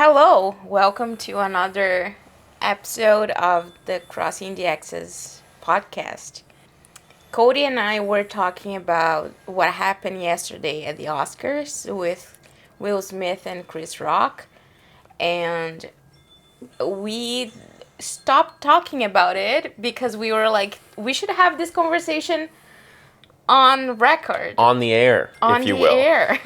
Hello, welcome to another episode of the Crossing the X's podcast. Cody and I were talking about what happened yesterday at the Oscars with Will Smith and Chris Rock, and we stopped talking about it because we were like, we should have this conversation on record. On the air, if you will. On the air.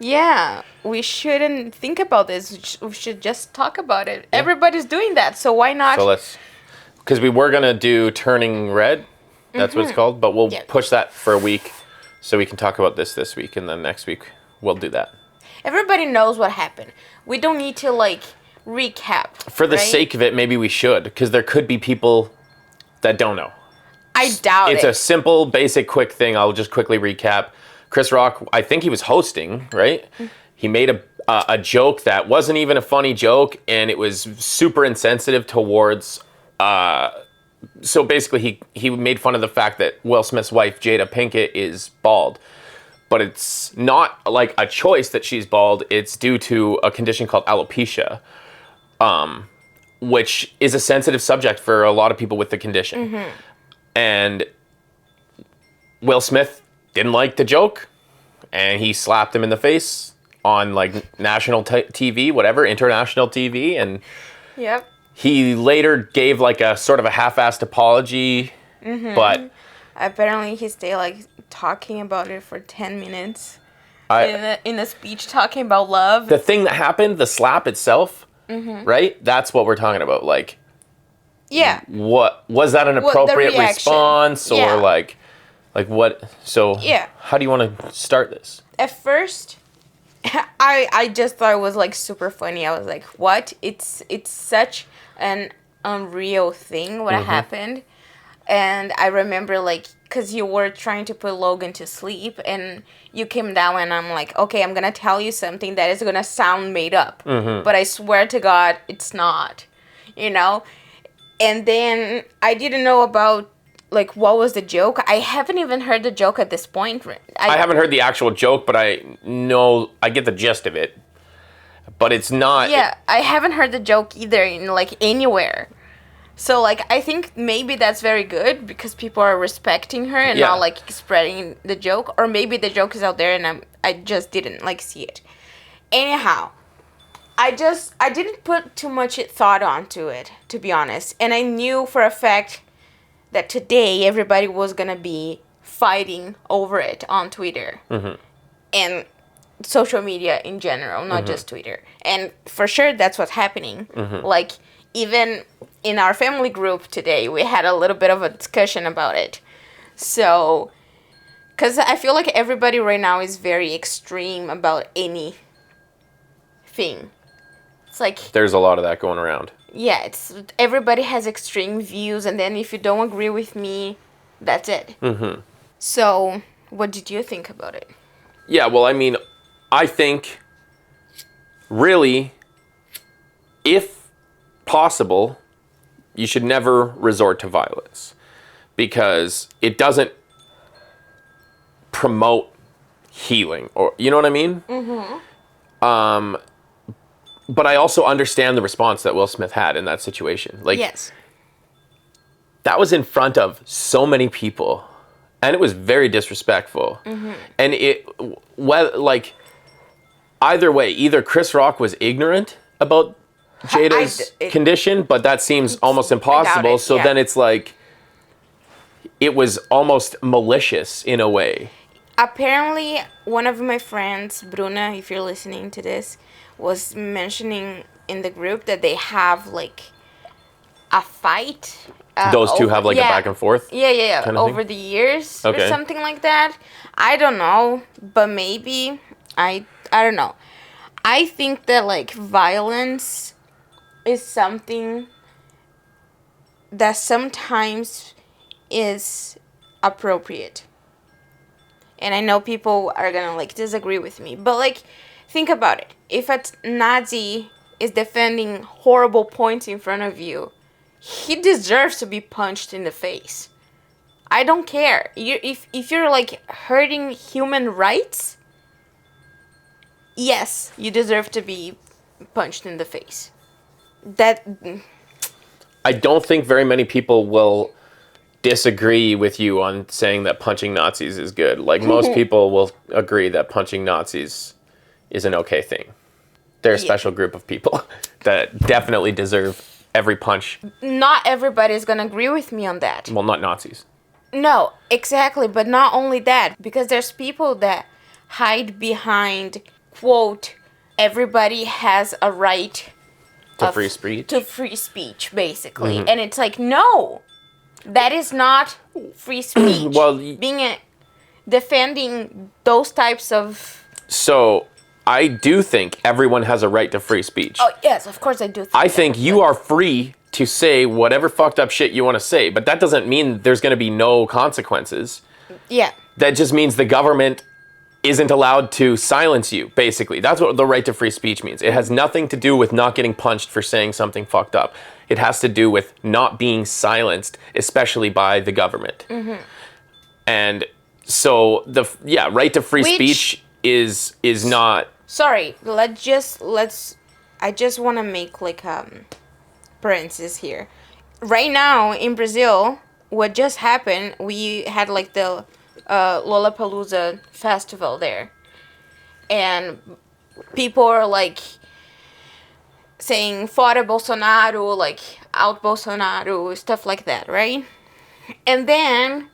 Yeah, we shouldn't think about this. We should just talk about it. Yeah. Everybody's doing that, so why not? So because we were going to do Turning Red, that's what it's called, but we'll push that for a week so we can talk about this week, and then next week we'll do that. Everybody knows what happened. We don't need to, recap. For the sake of it, maybe we should, because there could be people that don't know. I doubt It's a simple, basic, quick thing. I'll just quickly recap. Chris Rock, I think he was hosting, right? He made a joke that wasn't even a funny joke, and it was super insensitive towards... so basically, he made fun of the fact that Will Smith's wife, Jada Pinkett, is bald. But it's not like a choice that she's bald. It's due to a condition called alopecia, which is a sensitive subject for a lot of people with the condition. Mm-hmm. And Will Smith didn't like the joke, and he slapped him in the face on national TV, whatever, international TV, and he later gave a sort of a half-assed apology, but apparently he stayed talking about it for 10 minutes in a speech talking about love. The thing that happened, the slap itself, right? That's what we're talking about. What was that an appropriate response or what? So how do you want to start this? At first, I just thought it was super funny. I was like, what? It's such an unreal thing what happened. And I remember because you were trying to put Logan to sleep and you came down and I'm like, okay, I'm going to tell you something that is going to sound made up. But I swear to God, it's not, And then I didn't know about what was the joke? I haven't even heard the joke at this point. I haven't heard the actual joke, but I know, I get the gist of it. But it's not... Yeah, I haven't heard the joke either in, anywhere. So, I think maybe that's very good because people are respecting her and not, spreading the joke. Or maybe the joke is out there and I just didn't, see it. Anyhow, I didn't put too much thought onto it, to be honest. And I knew for a fact that today everybody was going to be fighting over it on Twitter. And social media in general, not just Twitter. And for sure, that's what's happening. Even in our family group today, we had a little bit of a discussion about it. So, because I feel like everybody right now is very extreme about anything. It's there's a lot of that going around. Yeah, everybody has extreme views, and then if you don't agree with me, that's it. So, what did you think about it? Yeah, well, I think, really, if possible, you should never resort to violence because it doesn't promote healing, or you know what I mean? But I also understand the response that Will Smith had in that situation. Yes. That was in front of so many people, and it was very disrespectful. And either way, either Chris Rock was ignorant about Jada's condition, but that seems almost impossible. Then it's it was almost malicious in a way. Apparently, one of my friends, Bruna, if you're listening to this, was mentioning in the group that they have a fight. Those two have a back and forth? Yeah. Over the years or something like that. I don't know, but maybe. I don't know. I think that violence is something that sometimes is appropriate. And I know people are gonna disagree with me, but think about it. If a Nazi is defending horrible points in front of you, he deserves to be punched in the face. I don't care. If you're hurting human rights, yes, you deserve to be punched in the face. That... I don't think very many people will disagree with you on saying that punching Nazis is good. Like, most people will agree that punching Nazis is an okay thing. They're a special group of people that definitely deserve every punch. Not everybody's gonna agree with me on that. Well, not Nazis. No, exactly, but not only that, because there's people that hide behind, quote, everybody has a right to free speech? To free speech, basically. Mm-hmm. And it's like, no, that is not free speech. Well, defending those types of... So, I do think everyone has a right to free speech. Oh, yes, of course I do. I think you are free to say whatever fucked up shit you want to say, but that doesn't mean there's going to be no consequences. Yeah. That just means the government isn't allowed to silence you, basically. That's what the right to free speech means. It has nothing to do with not getting punched for saying something fucked up. It has to do with not being silenced, especially by the government. Mm-hmm. And so right to free speech is not... Sorry, I just want to make like parenthesis here. Right now in Brazil, what just happened, we had like the Lollapalooza festival there, and people are like saying "Fora Bolsonaro," like "Out Bolsonaro," stuff like that, right? And then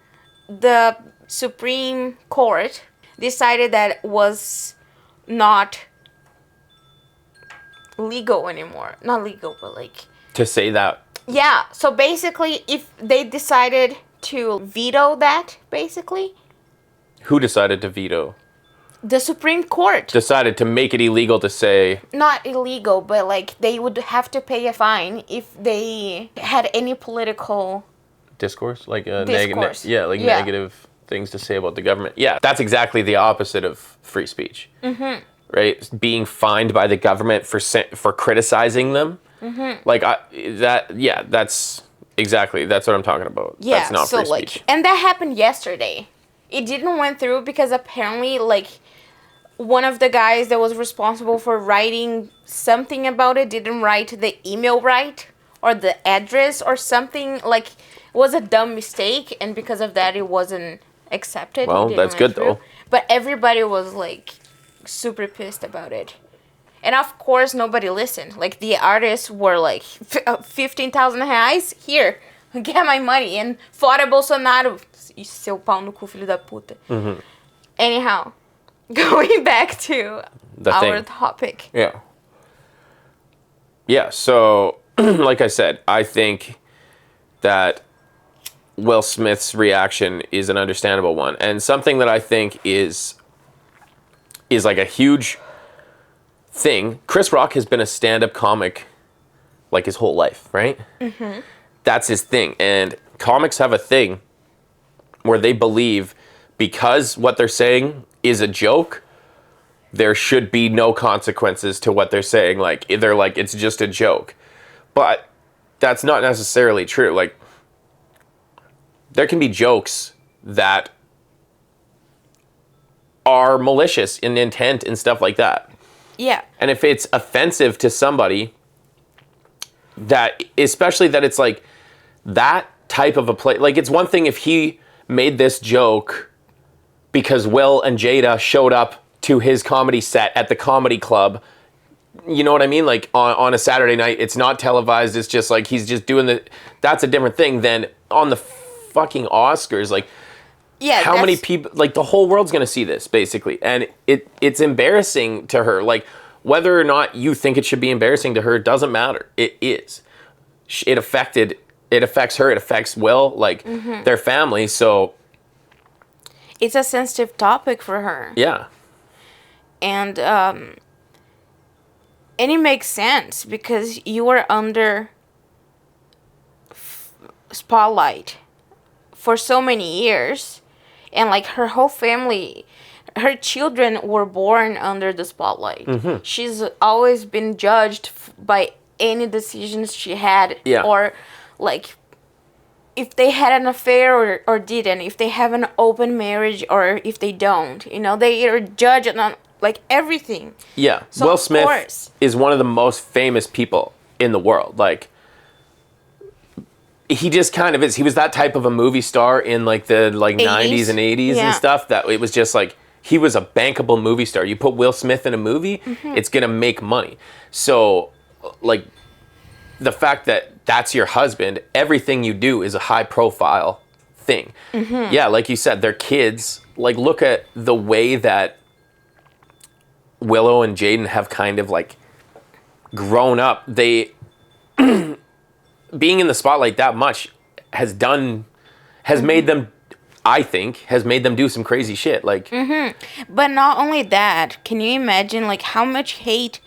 the Supreme Court decided that was not legal anymore. Not legal, but like... To say that. Yeah, so basically, if they decided to veto that, basically... Who decided to veto? The Supreme Court. Decided to make it illegal to say... Not illegal, but like they would have to pay a fine if they had any political... Discourse? Like a negative things to say about the government. Yeah, that's exactly the opposite of free speech. Mm-hmm. Right? Being fined by the government for criticizing them. Mm-hmm. Like, that's what I'm talking about. Yeah, that's not free speech. And that happened yesterday. It didn't went through because apparently, like, one of the guys that was responsible for writing something about it didn't write the email right, or the address or something. Like, it was a dumb mistake, and because of that, it wasn't accepted. Well, that's good, though. But everybody was, like, super pissed about it. And of course, nobody listened. Like, the artists were like, 15,000 reais, here, get my money. And fora Bolsonaro, seu pau no cu, filho da puta. Mm-hmm. Anyhow, going back to our topic. Yeah. Yeah, so, like I said, I think that Will Smith's reaction is an understandable one. And something that I think is like a huge thing. Chris Rock has been a stand-up comic like his whole life, right? Mm-hmm. That's his thing. And comics have a thing where they believe because what they're saying is a joke, there should be no consequences to what they're saying. Like, they're like, it's just a joke. But that's not necessarily true. Like, there can be jokes that are malicious in intent and stuff like that. Yeah. And if it's offensive to somebody, that, especially that it's like that type of a play, like it's one thing if he made this joke because Will and Jada showed up to his comedy set at the comedy club. You know what I mean? Like on a Saturday night, it's not televised. It's just like, he's just doing that's a different thing than on the fucking Oscars. Like, yeah, how many people, like the whole world's going to see this basically. And it's embarrassing to her. Like, whether or not you think it should be embarrassing to her, doesn't matter. It is. It affects her. It affects Will, like their family. So it's a sensitive topic for her. Yeah. And it makes sense because you were under spotlight for so many years, and like her whole family, her children were born under the spotlight. Mm-hmm. She's always been judged by any decisions she had, or like if they had an affair or didn't, if they have an open marriage or if they don't. You know, they are judged like everything. Yeah. So Will Smith is one of the most famous people in the world. Like, he just kind of is. He was that type of a movie star in like the 90s and 80s and stuff, that it was just like, he was a bankable movie star. You put Will Smith in a movie, it's going to make money. So like, the fact that that's your husband, everything you do is a high profile thing. Yeah, like you said, they're kids. Like, look at the way that Willow and Jaden have kind of like grown up. They being in the spotlight that much has made them, I think, has made them do some crazy shit. Like, but not only that, can you imagine like how much hate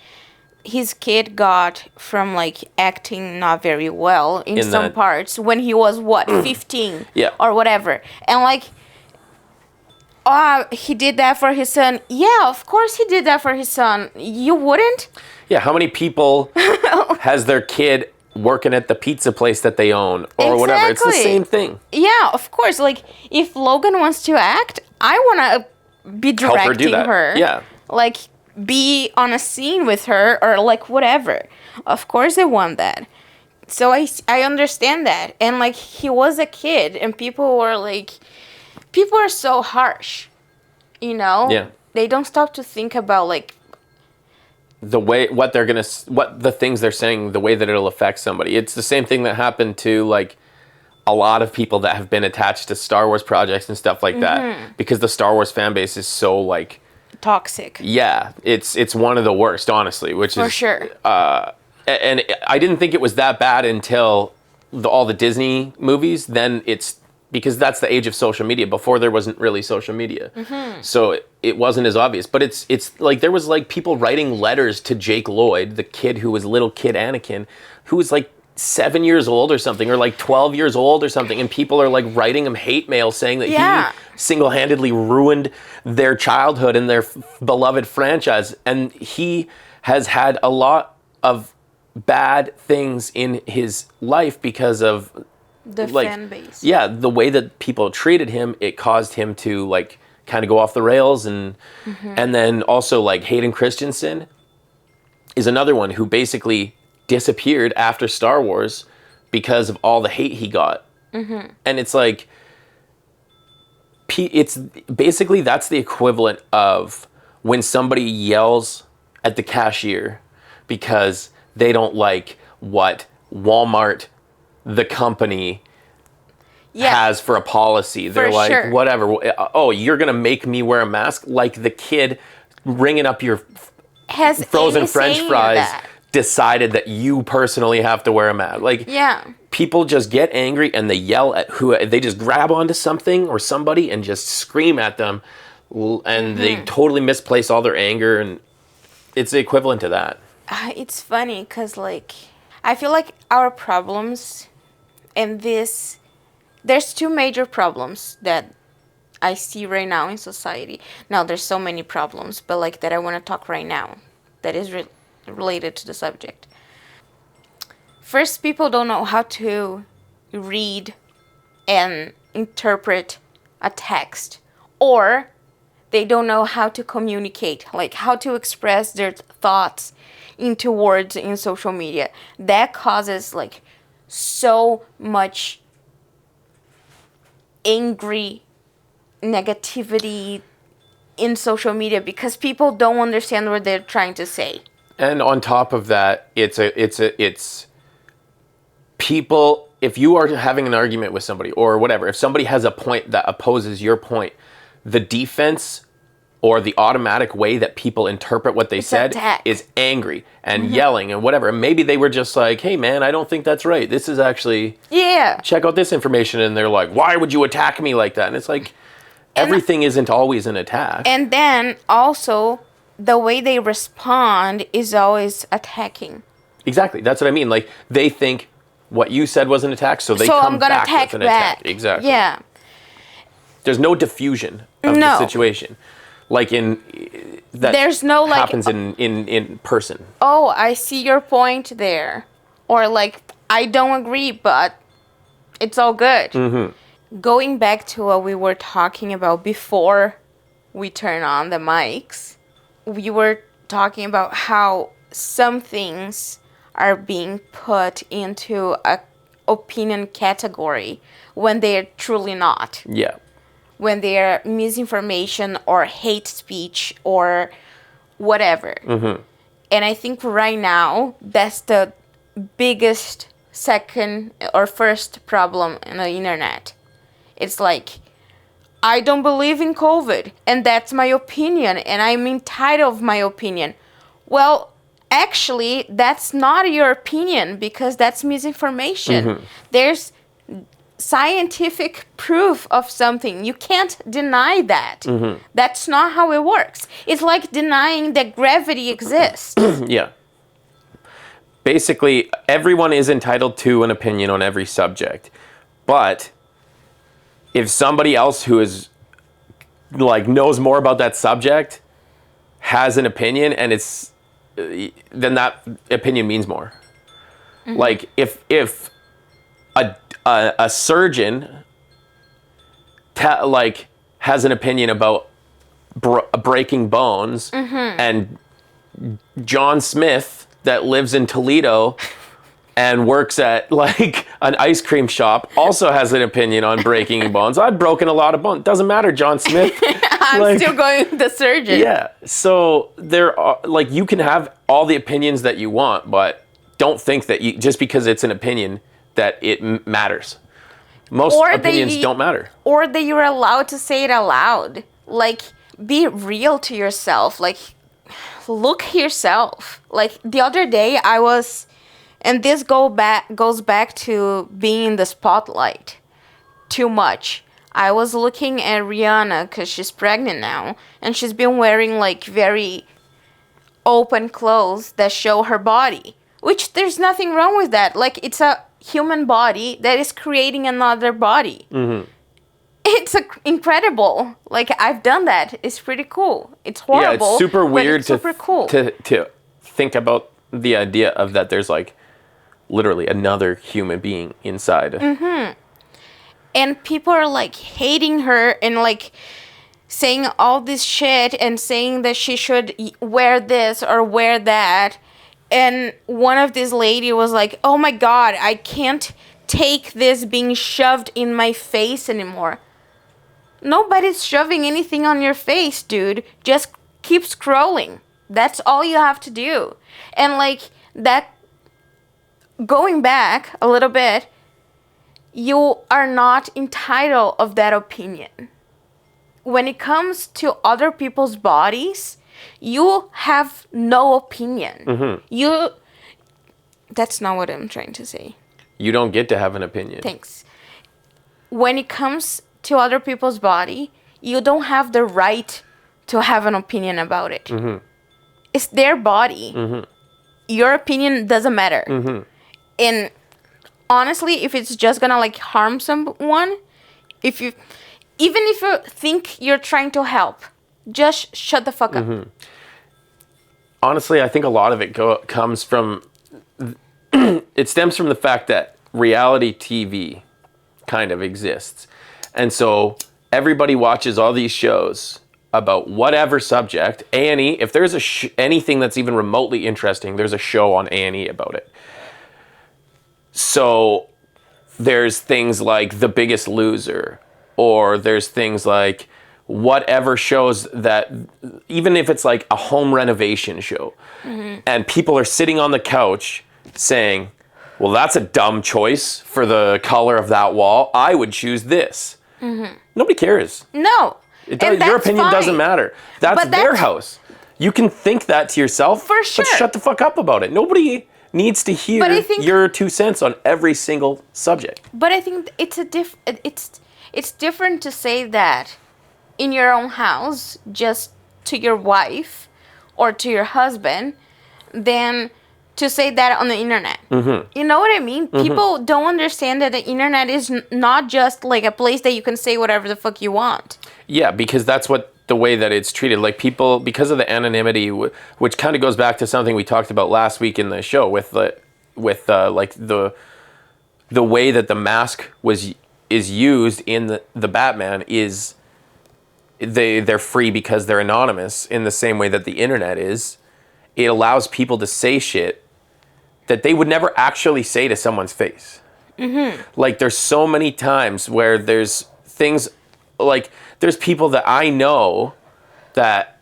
his kid got from like acting not very well in some parts when he was 15 or whatever, and like, he did that for his son. Yeah, of course he did that for his son. You wouldn't? Yeah, how many people has their kid working at the pizza place that they own or whatever? It's the same thing. Yeah, of course. Like, if Logan wants to act, I want to be directing her. Yeah. Like, be on a scene with her or like whatever. Of course I want that. So I understand that. And like, he was a kid and people are so harsh, you know? Yeah. They don't stop to think about like what the things they're saying, the way that it'll affect somebody. It's the same thing that happened to like a lot of people that have been attached to Star Wars projects and stuff like that, because the Star Wars fan base is so like toxic. Yeah, it's one of the worst, honestly, which is for sure. And I didn't think it was that bad until all the Disney movies. Then it's because that's the age of social media. Before, there wasn't really social media, so it wasn't as obvious. But it's like there was like people writing letters to Jake Lloyd, the kid who was little kid Anakin, who was like 7 years old or something, or like 12 years old or something, and people are like writing him hate mail saying that he single-handedly ruined their childhood and their beloved franchise. And he has had a lot of bad things in his life because of the like, fan base. Yeah, the way that people treated him, it caused him to like kind of go off the rails. And then also like Hayden Christensen is another one who basically disappeared after Star Wars because of all the hate he got. And it's like, it's basically, that's the equivalent of when somebody yells at the cashier because they don't like what Walmart, the company, has for a policy. They're like, whatever. Oh, you're going to make me wear a mask? Like the kid ringing up your frozen French fries decided that you personally have to wear a mask. Like, people just get angry and they yell at they just grab onto something or somebody and just scream at them, and they totally misplace all their anger, and it's the equivalent to that. It's funny because like I feel like our problems and there's two major problems that I see right now in society. Now there's so many problems, but like that I want to talk right now that is related to the subject. First, people don't know how to read and interpret a text, or they don't know how to communicate, like how to express their thoughts into words in social media. That causes like so much angry negativity in social media because people don't understand what they're trying to say. And on top of that, it's people, if you are having an argument with somebody or whatever, if somebody has a point that opposes your point, the defense or the automatic way that people interpret what they said is angry and yelling and whatever. And maybe they were just like, hey man, I don't think that's right. This is actually, check out this information. And they're like, why would you attack me like that? And it's like, everything isn't always an attack. And then also, the way they respond is always attacking. Exactly. That's what I mean. Like, they think what you said was an attack, so they come back with an attack. Exactly. Yeah. There's no diffusion of the situation. Like there's no happens in person. Oh, I see your point there. Or like, I don't agree, but it's all good. Going back to what we were talking about before we turn on the mics, we were talking about how some things are being put into a opinion category when they're truly not. Yeah. When they're misinformation or hate speech or whatever. Mm-hmm. And I think right now, that's the biggest second or first problem in the internet. It's like, I don't believe in COVID, and that's my opinion, and I'm entitled of my opinion. Well, actually, that's not your opinion, because that's misinformation. Mm-hmm. There's scientific proof of something. You can't deny that. Mm-hmm. That's not how it works. It's like denying that gravity exists. Yeah. Basically, everyone is entitled to an opinion on every subject. But if somebody else who is like knows more about that subject has an opinion, and it's then that opinion means more. Mm-hmm. Like if a surgeon has an opinion about breaking bones, mm-hmm. and John Smith that lives in Toledo and works at like an ice cream shop also has an opinion on breaking bones. I've broken a lot of bones. Doesn't matter, John Smith. I'm still going with the surgeon. Yeah. So there are, like, you can have all the opinions that you want, but don't think that just because it's an opinion that it matters. Most opinions don't matter. Or that you're allowed to say it aloud. Like, be real to yourself. Like, look yourself. Like, the other day I was, and this goes back to being in the spotlight too much. I was looking at Rihanna because she's pregnant now, and she's been wearing like very open clothes that show her body, which there's nothing wrong with that. Like, it's a human body that is creating another body. Mm-hmm. It's incredible. Like, I've done that. It's pretty cool. It's horrible. Yeah, it's super weird cool. to think about the idea of that there's like literally another human being inside. Mm-hmm. And people are like hating her and like saying all this shit and saying that she should wear this or wear that. And one of these lady was like, oh my God, I can't take this being shoved in my face anymore. Nobody's shoving anything on your face, dude. Just keep scrolling. That's all you have to do. And like that, going back a little bit, you are not entitled of that opinion. When it comes to other people's bodies, you have no opinion. Mm-hmm. That's not what I'm trying to say. You don't get to have an opinion. Thanks. When it comes to other people's body, you don't have the right to have an opinion about it. Mm-hmm. It's their body. Mm-hmm. Your opinion doesn't matter. Mm-hmm. And honestly, if it's just gonna like harm someone, even if you think you're trying to help, just shut the fuck up. Mm-hmm. Honestly, I think a lot of it comes from, it stems from the fact that reality TV kind of exists. And so everybody watches all these shows about whatever subject. A&E, if there's anything that's even remotely interesting, there's a show on A&E about it. So there's things like The Biggest Loser, or there's things like whatever shows that, even if it's like a home renovation show, mm-hmm. and people are sitting on the couch saying, well, that's a dumb choice for the color of that wall. I would choose this. Mm-hmm. Nobody cares. No. Your opinion doesn't matter. That's their house. You can think that to yourself, for sure. But shut the fuck up about it. Nobody needs to hear your 2 cents on every single subject. But I think it's different to say that in your own house, just to your wife or to your husband, than to say that on the internet. Mm-hmm. You know what I mean? Mm-hmm. People don't understand that the internet is not just like a place that you can say whatever the fuck you want. Yeah, because that's the way that it's treated. Like, people, because of the anonymity, which kind of goes back to something we talked about last week in the show with the way that the mask is used in the Batman is they're free because they're anonymous in the same way that the internet is. It allows people to say shit that they would never actually say to someone's face. Mm-hmm. Like, there's so many times where there's things, like, there's people that I know that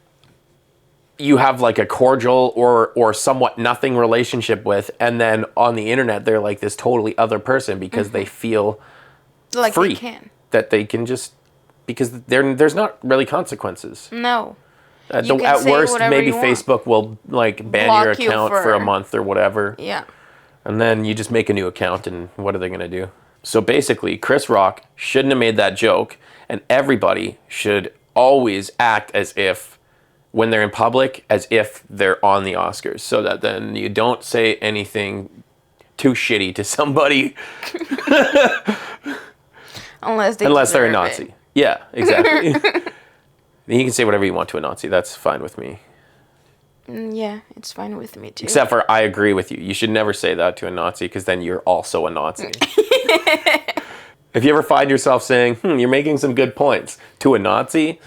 you have, like, a cordial or somewhat nothing relationship with, and then on the internet, they're, like, this totally other person because they feel like free. They can. That they can just, because there's not really consequences. No. At worst, maybe Facebook will, like, ban your account for a month or whatever. Yeah. And then you just make a new account, and what are they going to do? So basically, Chris Rock shouldn't have made that joke, and everybody should always act as if, when they're in public, as if they're on the Oscars, so that then you don't say anything too shitty to somebody. Unless they're a Nazi. It. Yeah, exactly. You can say whatever you want to a Nazi. That's fine with me. Yeah, it's fine with me too. Except for, I agree with you. You should never say that to a Nazi, because then you're also a Nazi. If you ever find yourself saying, you're making some good points to a Nazi,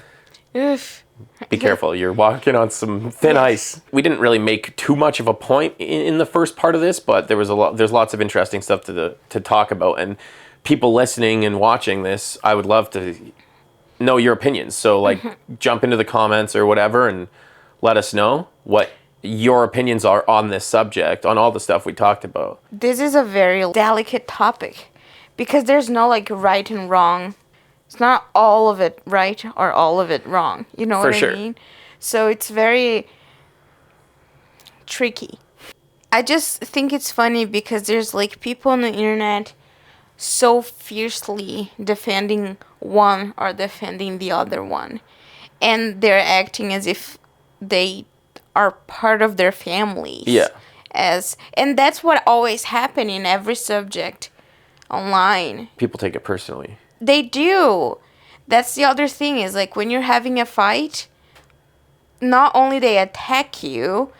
Oof. Be careful. You're walking on some thin ice. We didn't really make too much of a point in the first part of this, but there's lots of interesting stuff to talk about. And people listening and watching this, I would love to know your opinions. So, like, jump into the comments or whatever and let us know what your opinions are on this subject, on all the stuff we talked about. This is a very delicate topic because there's no, like, right and wrong. It's not all of it right or all of it wrong. You know what I mean? So it's very tricky. I just think it's funny because there's, like, people on the internet so fiercely defending one or defending the other one. And they're acting as if they are part of their families. Yeah. And that's what always happens in every subject online. People take it personally. They do. That's the other thing is, like, when you're having a fight, not only they attack you,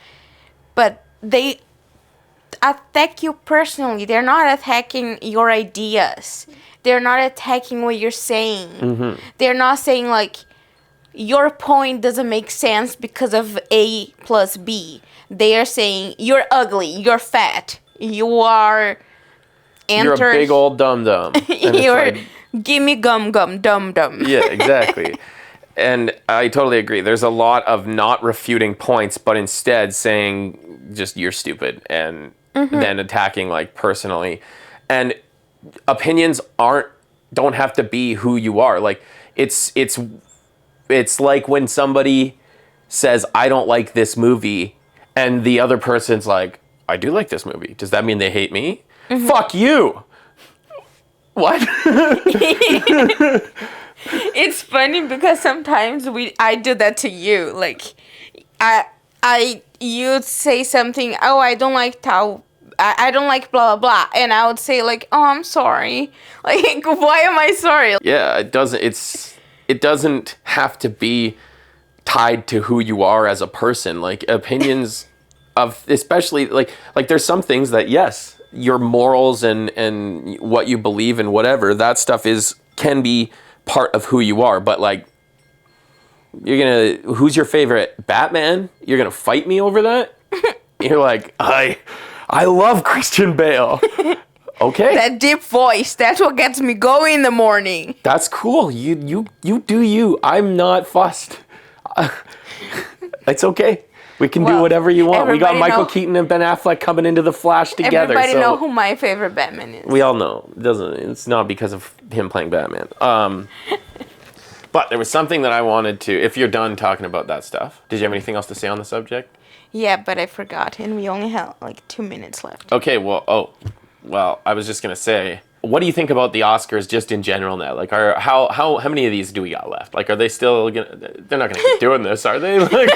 but they attack you personally. They're not attacking your ideas. They're not attacking what you're saying. Mm-hmm. They're not saying, like, your point doesn't make sense because of A plus B. They are saying, you're ugly, you're fat, you're a big old dum-dum. Give me gum dum-dum. Yeah, exactly. And I totally agree. There's a lot of not refuting points, but instead saying just you're stupid and then attacking, like, personally. And opinions don't have to be who you are. Like, it's like when somebody says, I don't like this movie, and the other person's like, I do like this movie. Does that mean they hate me? Mm-hmm. Fuck you! What? It's funny because sometimes I do that to you. Like, you'd say something, oh, I don't like I don't like blah, blah, blah. And I would say, like, oh, I'm sorry. Like, why am I sorry? Yeah, it doesn't have to be tied to who you are as a person. Like, opinions of, especially, like there's some things that, yes, your morals and what you believe in, whatever, that stuff can be part of who you are. But, like, who's your favorite Batman? You're gonna fight me over that? You're like, I love Christian Bale. Okay. That deep voice, that's what gets me going in the morning. That's cool. You do you. I'm not fussed. It's okay. We can do whatever you want. We got Michael Keaton and Ben Affleck coming into The Flash together. Everybody know who my favorite Batman is. We all know. It's not because of him playing Batman. But there was something that I wanted to, if you're done talking about that stuff, did you have anything else to say on the subject? Yeah, but I forgot, and we only have, like, 2 minutes left. Okay, well, I was just going to say, what do you think about the Oscars just in general now? Like, how many of these do we got left? Like, are they still they're not going to keep doing this, are they? Like,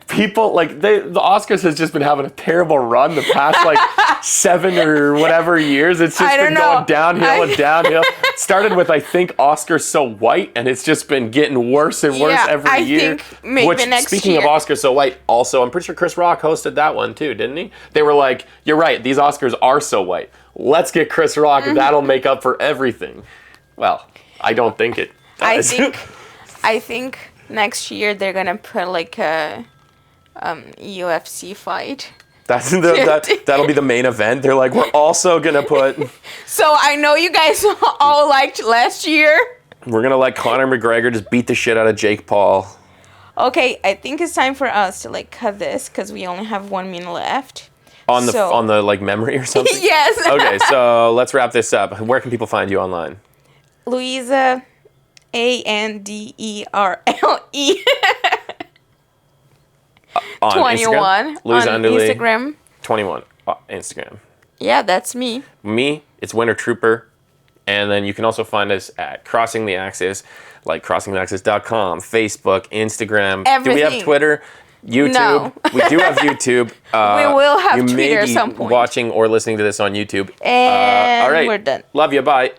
people, like, the Oscars has just been having a terrible run the past, like, 7 or whatever years. It's just been going downhill and downhill. Started with, I think, Oscars So White, and it's just been getting worse and worse every year. Think maybe next speaking of Oscars So White, also, I'm pretty sure Chris Rock hosted that one too, didn't he? They were like, you're right, these Oscars are so white. Let's get Chris Rock. That'll make up for everything. Well, I don't think it does. I think next year they're gonna put like a UFC fight. That'll be the main event. They're like, we're also gonna put. So I know you guys all liked last year. We're gonna let Conor McGregor just beat the shit out of Jake Paul. Okay, I think it's time for us to like cut this because we only have 1 minute left. On the like memory or something? Yes. Okay, so let's wrap this up. Where can people find you online? Louisa, Anderle. On 21 Instagram? Louisa on Anderle, Instagram. 21 Instagram. Yeah, that's me. Me, it's Winter Trooper. And then you can also find us at Crossing the Axis, like crossingtheaxis.com, Facebook, Instagram. Everything. Do we have Twitter? YouTube. No. We do have YouTube. We will have you Twitter may at be some point. watching or listening to this on YouTube. And all right. we're done. Love you. Bye.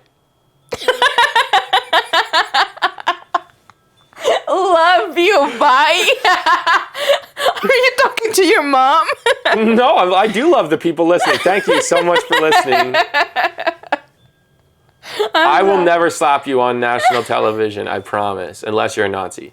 Love you. Bye. Are you talking to your mom? No, I do love the people listening. Thank you so much for listening. I will never slap you on national television, I promise, unless you're a Nazi.